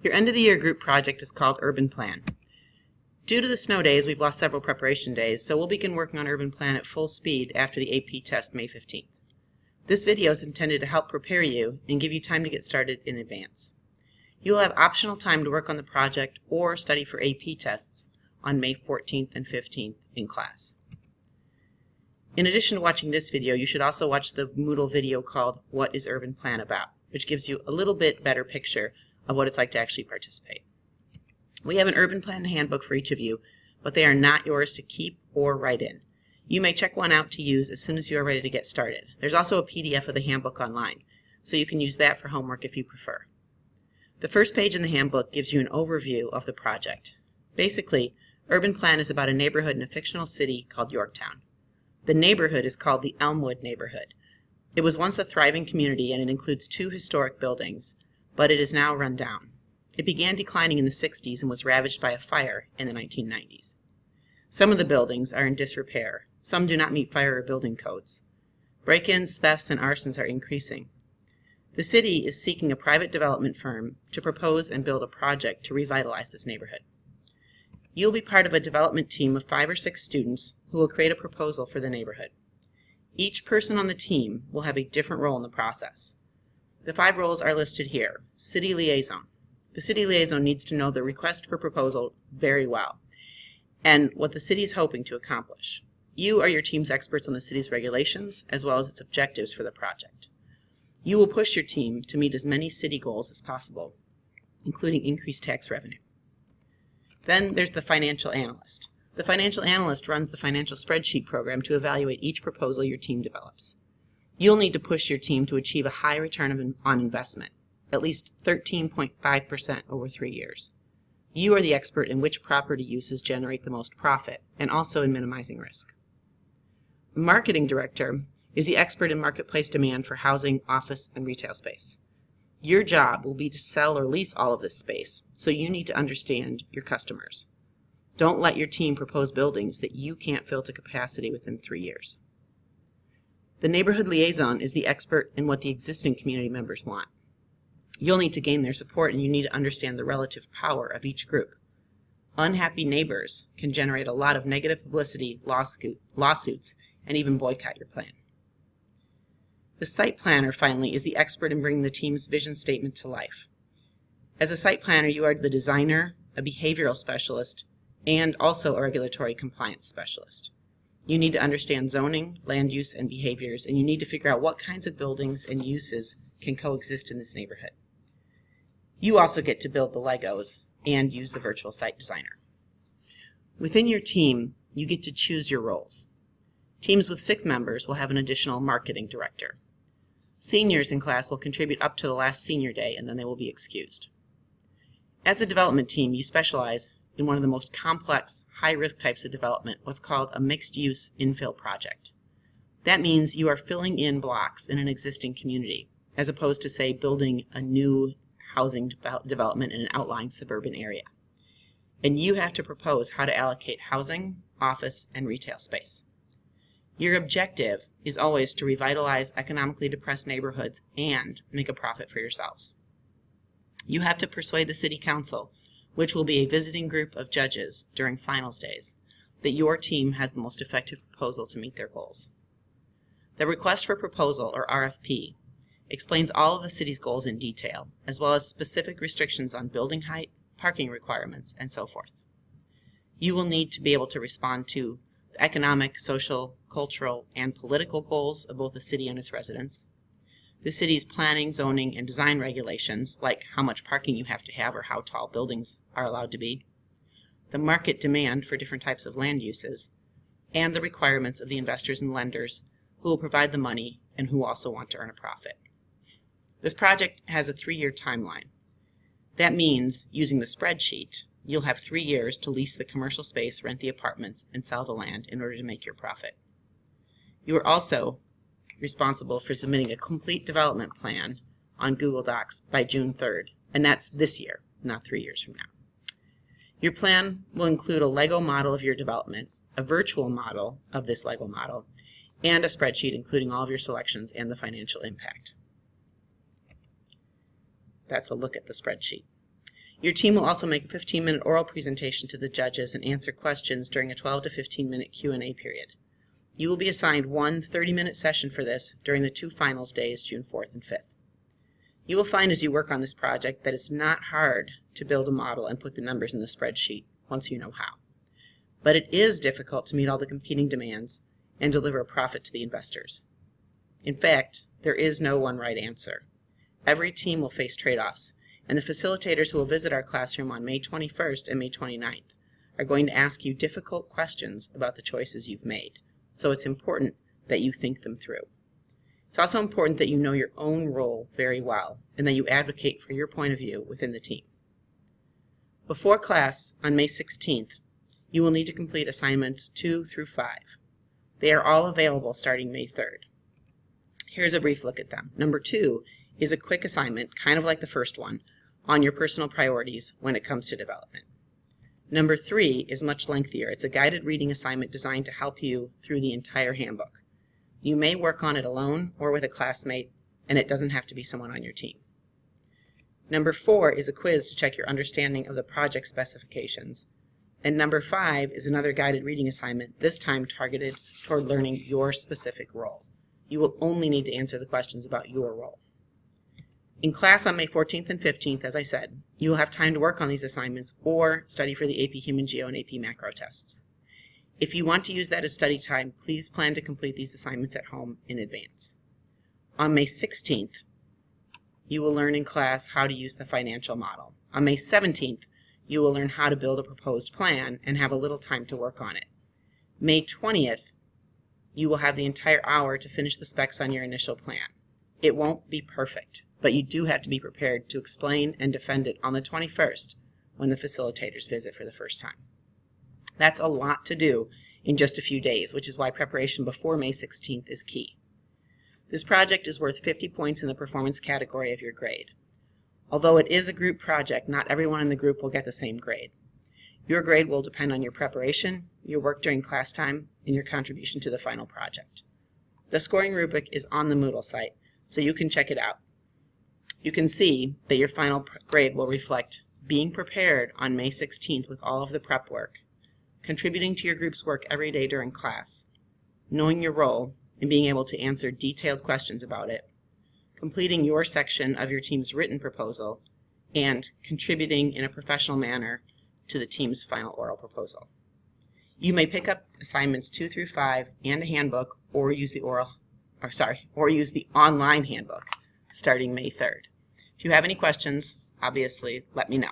Your end of the year group project is called Urban Plan. Due to the snow days, we've lost several preparation days, so we'll begin working on Urban Plan at full speed after the AP test May 15th. This video is intended to help prepare you and give you time to get started in advance. You will have optional time to work on the project or study for AP tests on May 14th and 15th in class. In addition to watching this video, you should also watch the Moodle video called What is Urban Plan About?, which gives you a little bit better picture of what it's like to actually participate. We have an Urban Plan handbook for each of you, but they are not yours to keep or write in. You may check one out to use as soon as you are ready to get started. There's also a PDF of the handbook online, so you can use that for homework if you prefer. The first page in the handbook gives you an overview of the project. Basically, Urban Plan is about a neighborhood in a fictional city called Yorktown. The neighborhood is called the Elmwood neighborhood. It was once a thriving community and it includes 2 historic buildings, but it is now run down. It began declining in the 60s and was ravaged by a fire in the 1990s. Some of the buildings are in disrepair. Some do not meet fire or building codes. Break-ins, thefts, and arsons are increasing. The city is seeking a private development firm to propose and build a project to revitalize this neighborhood. You'll be part of a development team of 5 or 6 students who will create a proposal for the neighborhood. Each person on the team will have a different role in the process. The 5 roles are listed here. City Liaison. The City Liaison needs to know the request for proposal very well and what the city is hoping to accomplish. You are your team's experts on the city's regulations as well as its objectives for the project. You will push your team to meet as many city goals as possible, including increased tax revenue. Then there's the financial analyst. The financial analyst runs the financial spreadsheet program to evaluate each proposal your team develops. You'll need to push your team to achieve a high return on investment, at least 13.5% over 3 years. You are the expert in which property uses generate the most profit and also in minimizing risk. The marketing director is the expert in marketplace demand for housing, office, and retail space. Your job will be to sell or lease all of this space, so you need to understand your customers. Don't let your team propose buildings that you can't fill to capacity within 3 years. The neighborhood liaison is the expert in what the existing community members want. You'll need to gain their support and you need to understand the relative power of each group. Unhappy neighbors can generate a lot of negative publicity, lawsuits, and even boycott your plan. The site planner, finally, is the expert in bringing the team's vision statement to life. As a site planner, you are the designer, a behavioral specialist, and also a regulatory compliance specialist. You need to understand zoning, land use, and behaviors, and you need to figure out what kinds of buildings and uses can coexist in this neighborhood. You also get to build the Legos and use the virtual site designer. Within your team, you get to choose your roles. Teams with 6 members will have an additional marketing director. Seniors in class will contribute up to the last senior day and then they will be excused. As a development team, you specialize in one of the most complex, high-risk types of development, what's called a mixed-use infill project. That means you are filling in blocks in an existing community, as opposed to, say, building a new housing development in an outlying suburban area. And you have to propose how to allocate housing, office, and retail space. Your objective is always to revitalize economically depressed neighborhoods and make a profit for yourselves. You have to persuade the city council, which will be a visiting group of judges during finals days, that your team has the most effective proposal to meet their goals. The request for proposal, or RFP, explains all of the city's goals in detail, as well as specific restrictions on building height, parking requirements, and so forth. You will need to be able to respond to the economic, social, cultural, and political goals of both the city and its residents, the city's planning, zoning, and design regulations, like how much parking you have to have or how tall buildings are allowed to be, the market demand for different types of land uses, and the requirements of the investors and lenders who will provide the money and who also want to earn a profit. This project has a 3-year timeline. That means, using the spreadsheet, you'll have 3 years to lease the commercial space, rent the apartments, and sell the land in order to make your profit. You are also responsible for submitting a complete development plan on Google Docs by June 3rd, and that's this year, not 3 years from now. Your plan will include a Lego model of your development, a virtual model of this Lego model, and a spreadsheet including all of your selections and the financial impact. That's a look at the spreadsheet. Your team will also make a 15-minute oral presentation to the judges and answer questions during a 12 to 15-minute Q&A period. You will be assigned one 30-minute session for this during the 2 finals days, June 4th and 5th. You will find as you work on this project that it's not hard to build a model and put the numbers in the spreadsheet once you know how. But it is difficult to meet all the competing demands and deliver a profit to the investors. In fact, there is no one right answer. Every team will face trade-offs, and the facilitators who will visit our classroom on May 21st and May 29th are going to ask you difficult questions about the choices you've made, so it's important that you think them through. It's also important that you know your own role very well and that you advocate for your point of view within the team. Before class on May 16th, you will need to complete assignments 2 through 5. They are all available starting May 3rd. Here's a brief look at them. Number 2 is a quick assignment, kind of like the first one, on your personal priorities when it comes to development. Number 3 is much lengthier. It's a guided reading assignment designed to help you through the entire handbook. You may work on it alone or with a classmate, and it doesn't have to be someone on your team. Number 4 is a quiz to check your understanding of the project specifications. And number 5 is another guided reading assignment, this time targeted toward learning your specific role. You will only need to answer the questions about your role. In class on May 14th and 15th, as I said, you will have time to work on these assignments or study for the AP Human Geo and AP Macro tests. If you want to use that as study time, please plan to complete these assignments at home in advance. On May 16th, you will learn in class how to use the financial model. On May 17th, you will learn how to build a proposed plan and have a little time to work on it. May 20th, you will have the entire hour to finish the specs on your initial plan. It won't be perfect, but you do have to be prepared to explain and defend it on the 21st when the facilitators visit for the first time. That's a lot to do in just a few days, which is why preparation before May 16th is key. This project is worth 50 points in the performance category of your grade. Although it is a group project, not everyone in the group will get the same grade. Your grade will depend on your preparation, your work during class time, and your contribution to the final project. The scoring rubric is on the Moodle site, so you can check it out. You can see that your final grade will reflect being prepared on May 16th with all of the prep work, contributing to your group's work every day during class, knowing your role and being able to answer detailed questions about it, completing your section of your team's written proposal, and contributing in a professional manner to the team's final oral proposal. You may pick up assignments 2 through 5 and a handbook, or use the online handbook starting May 3rd. If you have any questions, obviously, let me know.